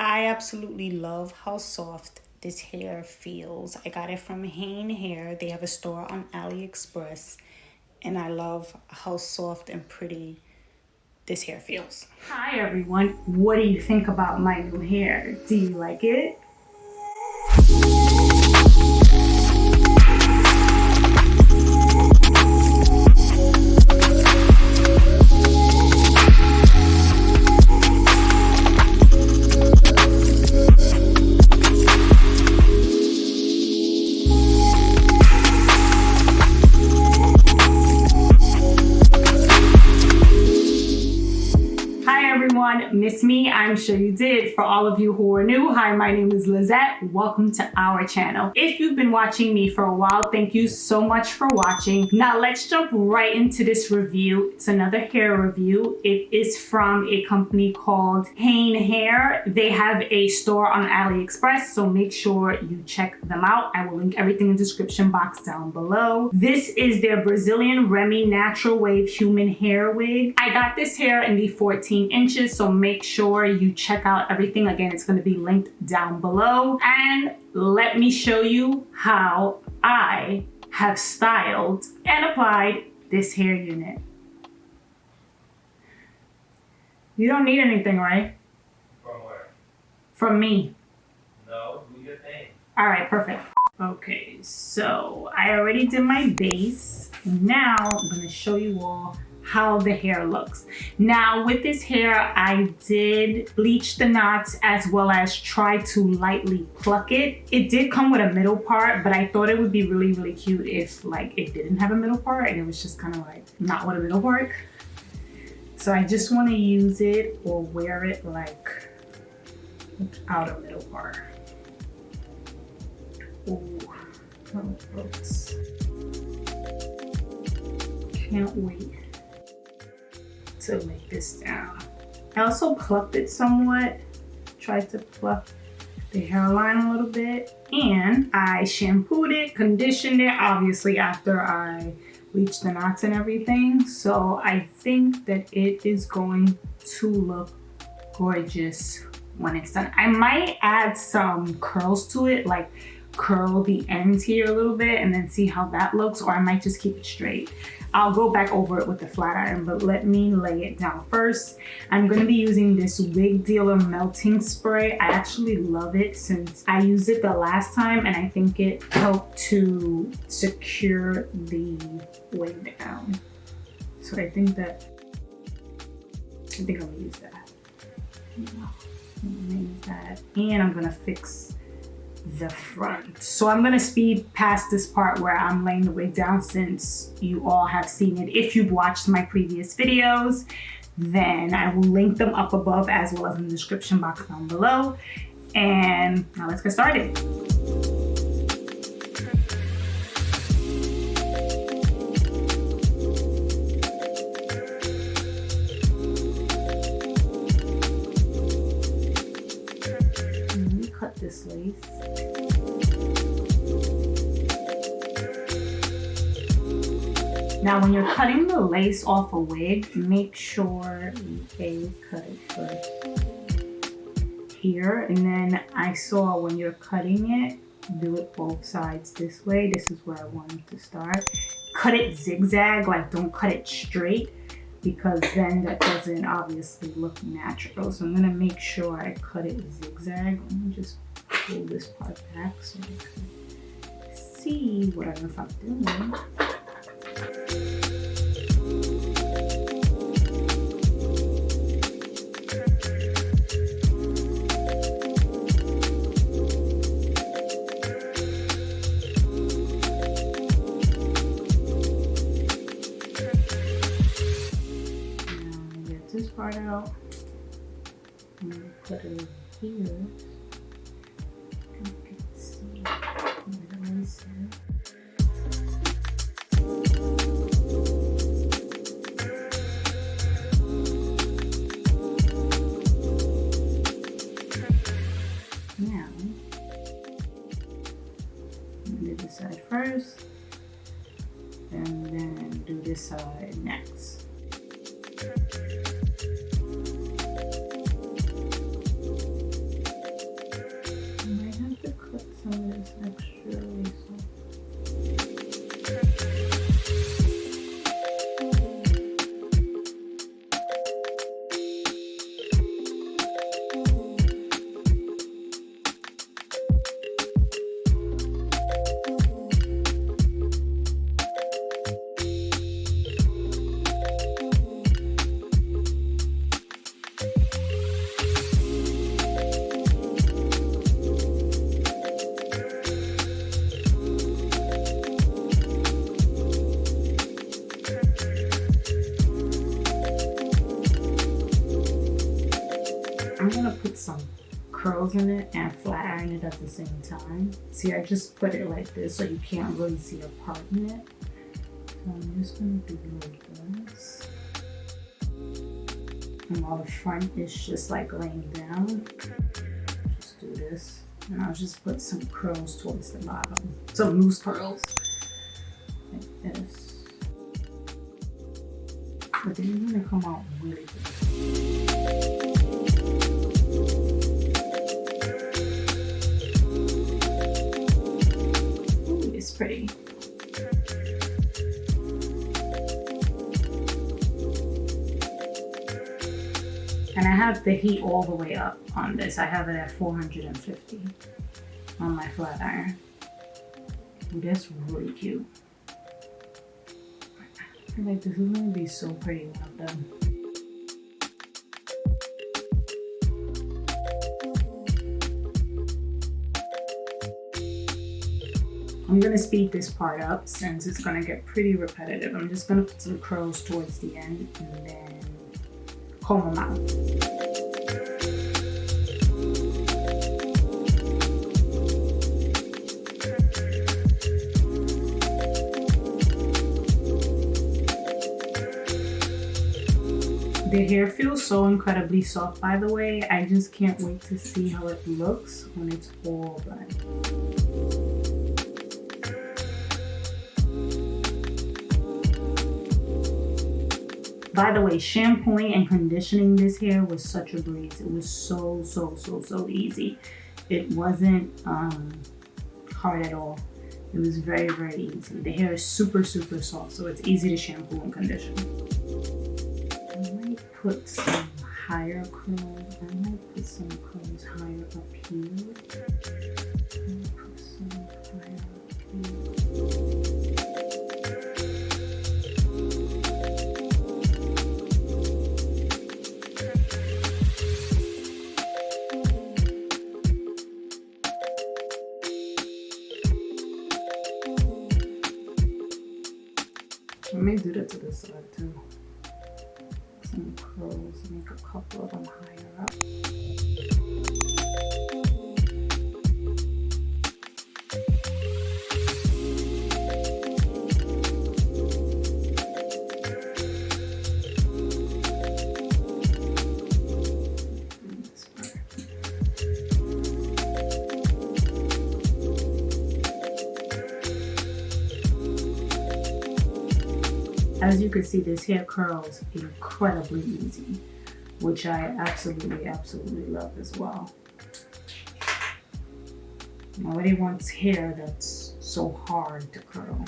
I absolutely love how soft this hair feels. I got it from Hanne Hair. They have a store on Aliexpress. And I love how soft and pretty this hair feels. Hi everyone. What do you think about my new hair? Do you like it? Miss me? I'm sure you did. For all of you who are new, hi, my name is Lizette. Welcome to our channel. If you've been watching me for a while, thank you so much for watching. Now let's jump right into this review. It's another hair review. It is from a company called Hanne Hair. They have a store on AliExpress, so make sure you check them out. I will link everything in the description box down below. This is their Brazilian Remy Natural Wave Human Hair Wig. I got this hair in the 14 inches, so make sure you check out everything. Again, it's going to be linked down below. And let me show you how I have styled and applied this hair unit. You don't need anything, right? From where? From me. No, do your thing. All right, perfect. Okay, so I already did my base. Now I'm going to show you all how the hair looks. Now with this hair, I did bleach the knots as well as try to lightly pluck it. It did come with a middle part, but I thought it would be really, really cute if like it didn't have a middle part and it was just kind of like not with a middle part. So I just want to use it or wear it like without a middle part. Ooh, how it looks. Can't wait to lay this down. I also plucked it somewhat, tried to pluck the hairline a little bit, and I shampooed it, conditioned it, obviously after I bleached the knots and everything. So I think that it is going to look gorgeous when it's done. I might add some curls to it, like curl the ends here a little bit and then see how that looks, or I might just keep it straight. I'll go back over it with the flat iron, but let me lay it down first. I'm going to be using this Wig Dealer melting spray. I actually love it since I used it the last time and I think it helped to secure the wig down. So I think I'm gonna use that. I'm gonna use that, and I'm gonna fix the front. So I'm gonna speed past this part where I'm laying the wig down since you all have seen it. If you've watched my previous videos, then I will link them up above as well as in the description box down below. And now let's get started. Let me cut this lace. Now, when you're cutting the lace off a wig, make sure you cut it first here. And then I saw when you're cutting it, do it both sides this way. This is where I wanted to start. Cut it zigzag, like don't cut it straight, because then that doesn't obviously look natural. So I'm gonna make sure I cut it zigzag. Let me just pull this part back so you can see what I'm doing. This part out. I'm gonna put it here. You can see where the lace is. Now, I'm gonna do this side first, and then do this side next. curls in it and flat iron it at the same time. See, I just put it like this so you can't really see a part in it. So I'm just gonna do like this. And while the front is just like laying down, just do this. And I'll just put some curls towards the bottom. Some loose curls, like this. But they're gonna come out really good. Ooh, it's pretty. And I have the heat all the way up on this. I have it at 450 on my flat iron. Ooh, that's really cute. I feel like this is gonna be so pretty when I'm done. I'm gonna speed this part up since it's gonna get pretty repetitive. I'm just gonna put some curls towards the end and then comb them out. The hair feels so incredibly soft, by the way. I just can't wait to see how it looks when it's all done. By the way, shampooing and conditioning this hair was such a breeze. It was so easy. It wasn't hard at all. It was very easy. The hair is super soft, so it's easy to shampoo and condition. I might put some higher curls. I might put some curls higher up here. I might put some higher up here. I may do that to this side too. Some curls, make a couple of them higher up. As you can see, this hair curls incredibly easy, which I absolutely love as well. Nobody wants hair that's so hard to curl.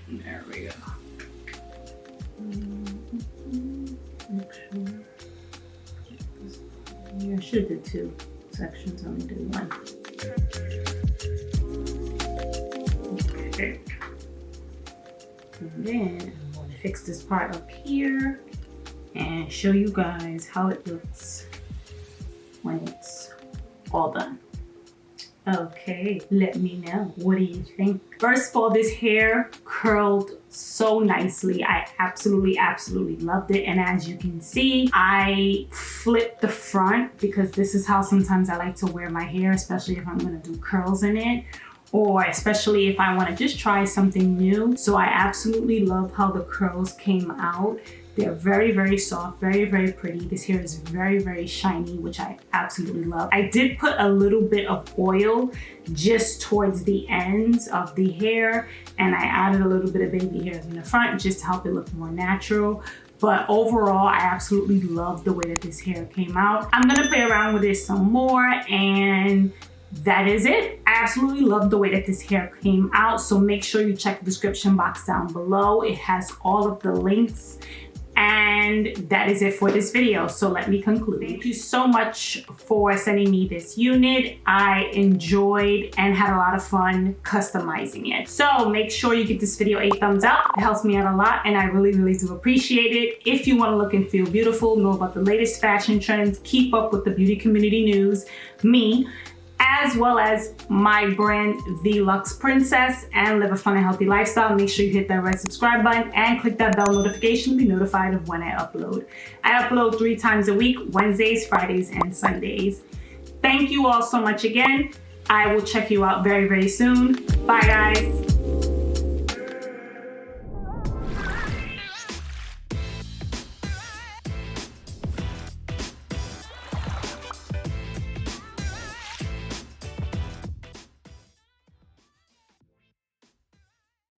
There we go. I should do 2 sections, only do 1. Okay. And then I'm going to fix this part up here and show you guys how it looks when it's all done. Okay, let me know. What do you think? First of all, this hair curled so nicely. I absolutely loved it. And as you can see, I flipped the front because this is how sometimes I like to wear my hair, especially if I'm gonna do curls in it, or especially if I wanna just try something new. So I absolutely love how the curls came out. They're very soft, very pretty. This hair is very shiny, which I absolutely love. I did put a little bit of oil just towards the ends of the hair, and I added a little bit of baby hairs in the front just to help it look more natural. But overall, I absolutely love the way that this hair came out. I'm gonna play around with it some more, and that is it. I absolutely love the way that this hair came out. So make sure you check the description box down below. It has all of the links. And that is it for this video. So let me conclude. Thank you so much for sending me this unit. I enjoyed and had a lot of fun customizing it. So make sure you give this video a thumbs up. It helps me out a lot and I really do appreciate it. If you want to look and feel beautiful, know about the latest fashion trends, keep up with the beauty community news, me, as well as my brand, The Luxe Princess, and live a fun and healthy lifestyle. Make sure you hit that red subscribe button and click that bell notification to be notified of when I upload. I upload 3 times a week, Wednesdays, Fridays, and Sundays. Thank you all so much again. I will check you out very, very soon. Bye, guys.